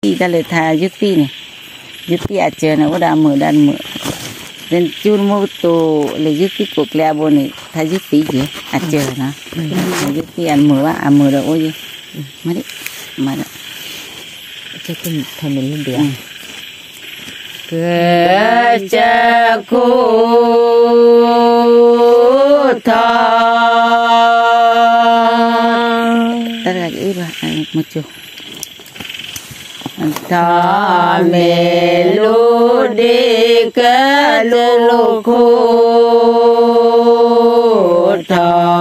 yupi ta le tha yupi này yupi à chờ nó có đàn mở nên chun mô tô là yupi cuộc leo bồn này tha yupi gì à chờ nó yupi ăn mở được ôi gì mà đấy cho tôi thầm mình lên được cơ cha cô thọ ta là cái ba một chút thọ mê lu đi cơ lu khô thọ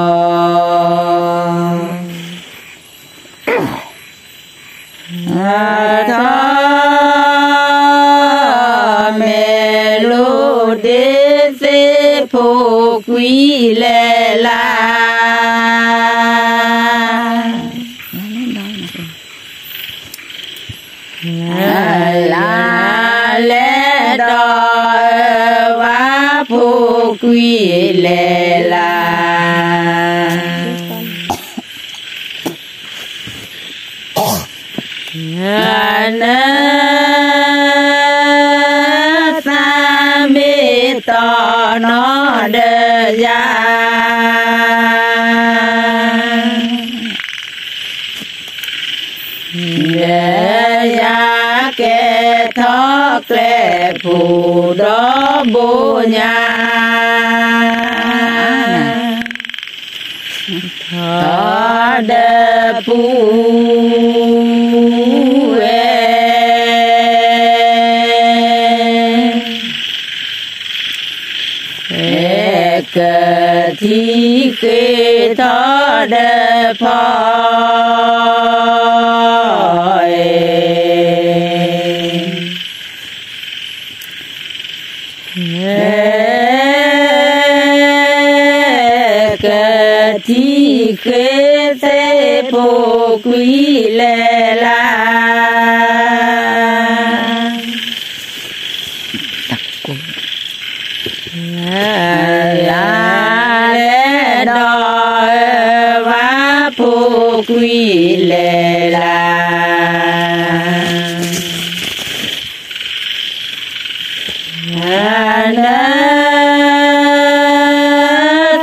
phô quý lệ la la lệ đòi và phô quý lệ la to nó đơ ra kẻ thoát lệ phù đó bố nhà thọ đơ phù cơ thi kê thọ đơ phôi cơ thi kê thế phô quý lệ la quý lệ la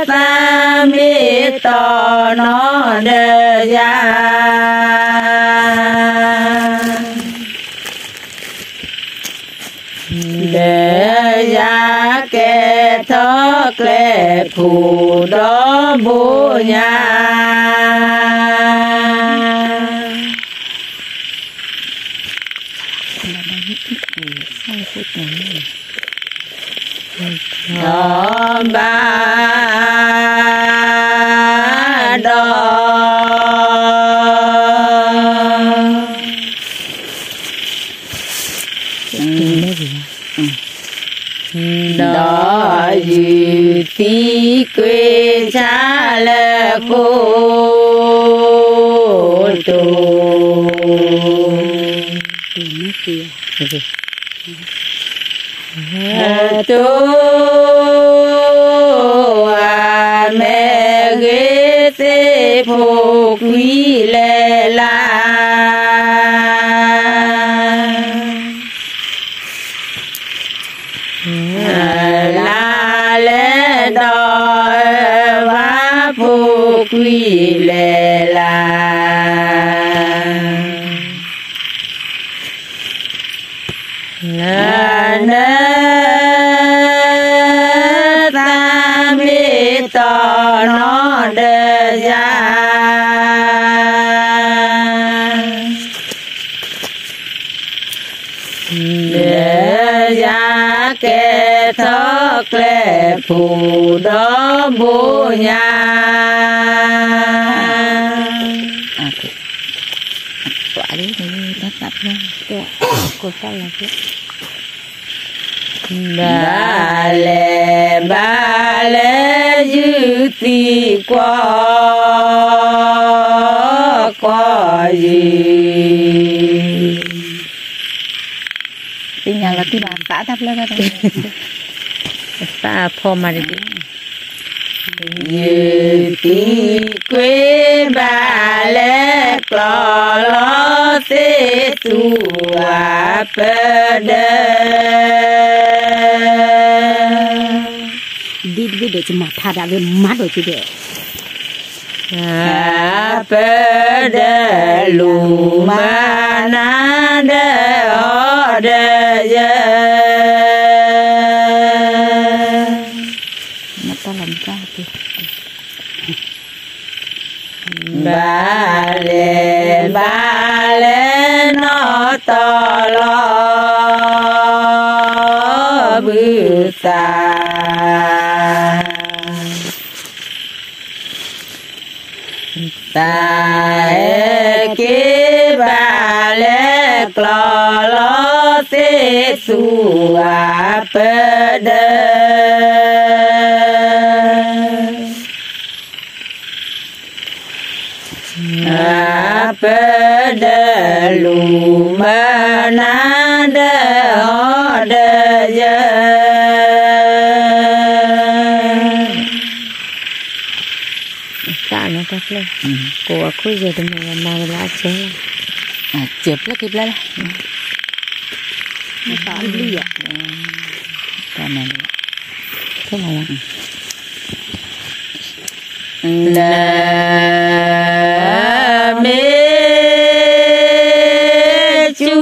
ta mi to nó đơ ra kẻ thoát lệ phù đó bố nhà ba đo đó dư tí quê cha là cô tô tô à mẹ ghế thế phô quý lệ la la lệ đòi và phô quý lệ la ta mi to nó đơ ra kẻ thoát lệ phù đó bố nhà quả đấy nó tập ra cô sao là thế ba lệ dư ti qua gì Cái nhà là cái bà xã thắp lên ra đây. Xã phô mà đi. như tí quê bà lẽ cỏ lo xê xua bơ đơ đi đi để cho mà thà đã về mắt rồi chứ để bơ đơ lù ma na đơ o đơ dơ nó ta làm ra thì ba lê nó to lo bự xa ta kế ba lê clo lo xê xua bơ đơ bơ đơ lù mơ na đơ ho đơ dơ cả nó tắt lên cô khối giờ thì mình mang ra chơi chụp lấy kịp lấy nó tỏ đi ạ cái này thế nào ạ nè mê chu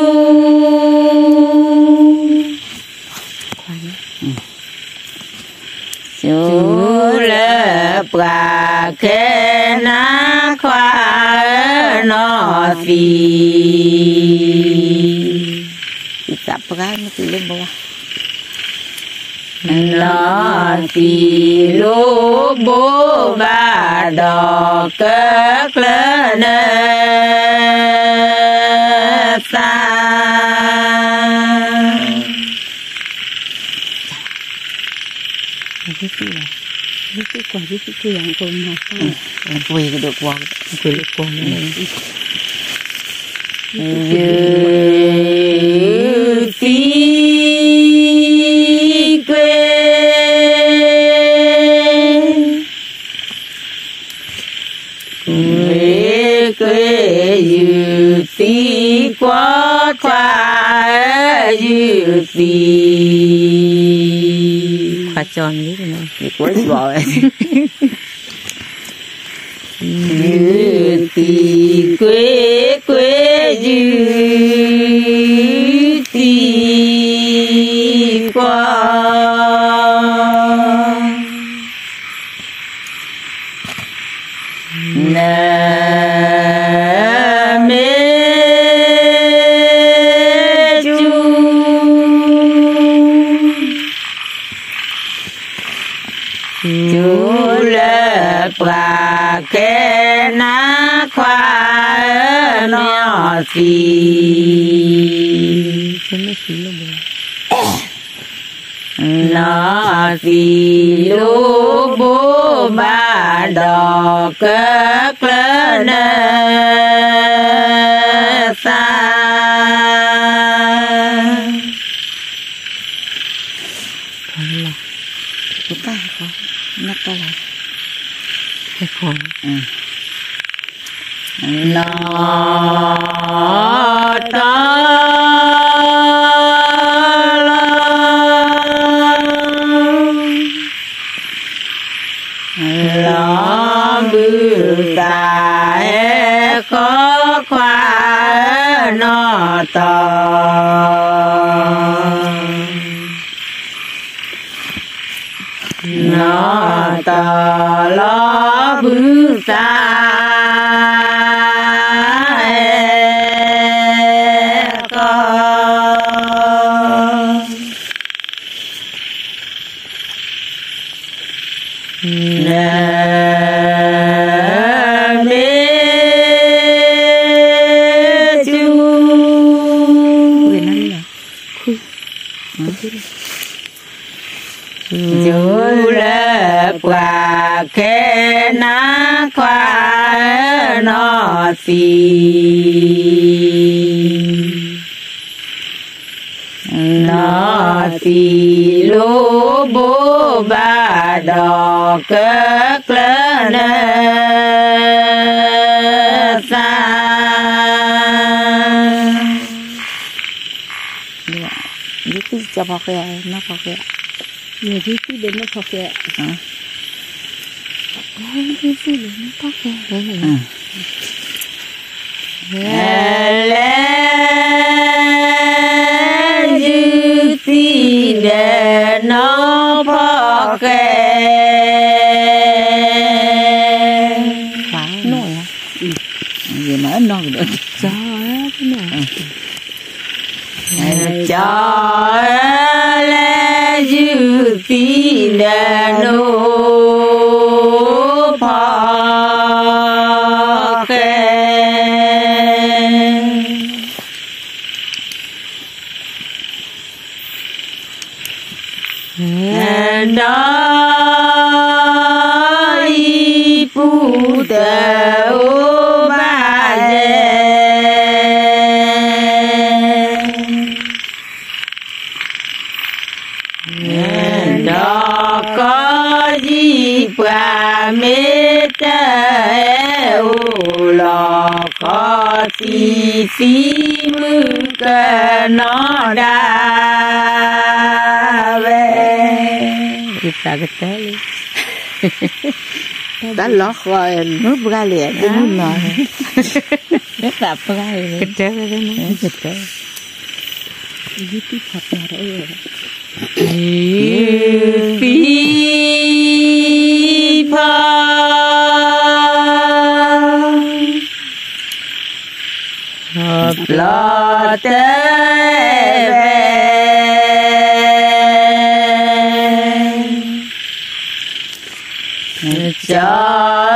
chú lệ bà kê na khoa nó phi chặt cái nó cứ lên bông nó phi lô bố bà đỏ cất lên xa cái gì à cái quả cái hàng con mà quỳ cái được quăng quỳ được con này như tí quê quê như tí quá khoa như tí khoa tròn như thế này thì quá rồi như tí quê quê như tí qua nè mê chu chú lệ bà kê na khoa nó xì nó xì lô bố bà đỏ cất lên xa chúng ta có nó có là cái con nó to lo bự ta khó khoa nó to nó to lo bự ta chú lệ quả kê na khoa nó xì nó thì lô bố ba đỏ cất lên xa itu coba kayak nó pakai nhiều thứ đến nó pakai cái gì nó pakai để nó phò kè phá nổi à gì mà nó được cho thế nào cho lẽ dư tí để nó phò kè đó ibu teu baje đó có gì qua mê teu lo có tí tí mư cơ nó đa kita ketahui đã lót rồi nước ra liền cái nước nồi rất là phai kecil cái nó kecil ini tuh apa ya lo cho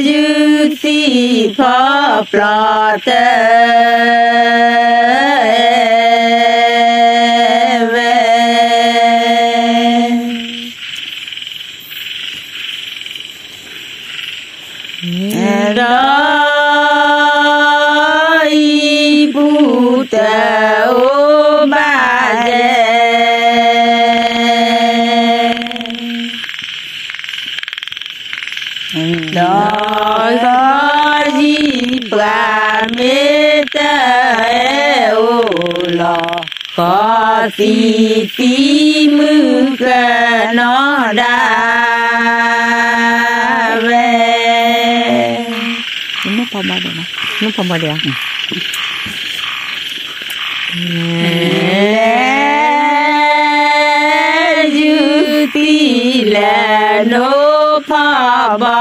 dư tí phó plọ tê về đó ibu teu baje đó có gì bà mê teu lo có tí tí mư cơ nó đã về nó phong bao nhiêu dư tí là nô phò bò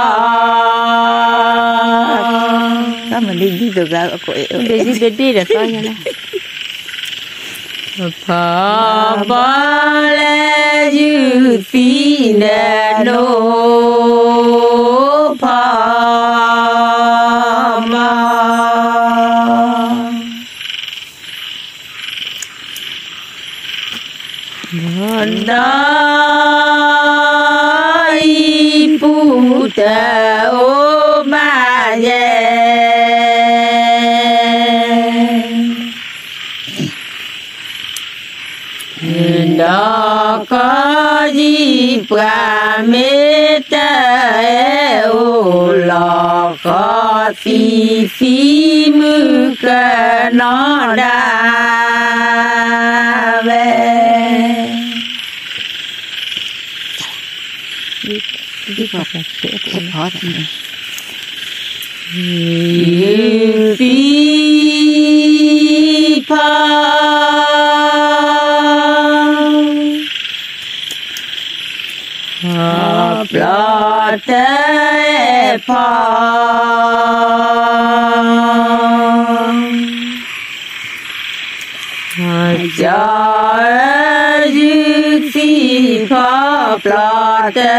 sao mình đi được ra đi được coi nha phò bò lê dư tí là nô phò đó ibu teu baje đó có gì bà mê teu lo có tí tí mư cơ nó đã về đi học là sẽ khó rồi tí phò hợp lo tế phò cho dư tí phò lo tế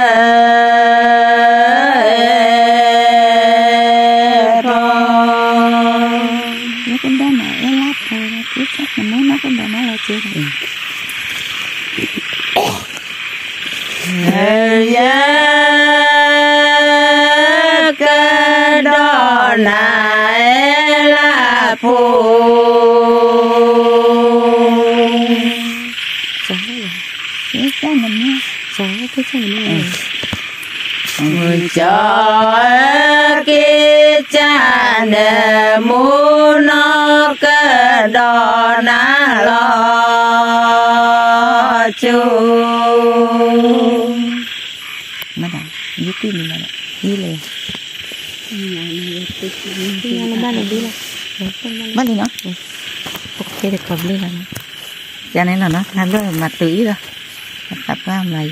cái đó này là phù chó cái chó này người cho kia cha để mu nó cơ đò na lo chu mà đã như tin mà đã như lệ bắt đi nó ok được cầm lên là cho nên là nó tham rất là mặt tưới rồi tập làm lại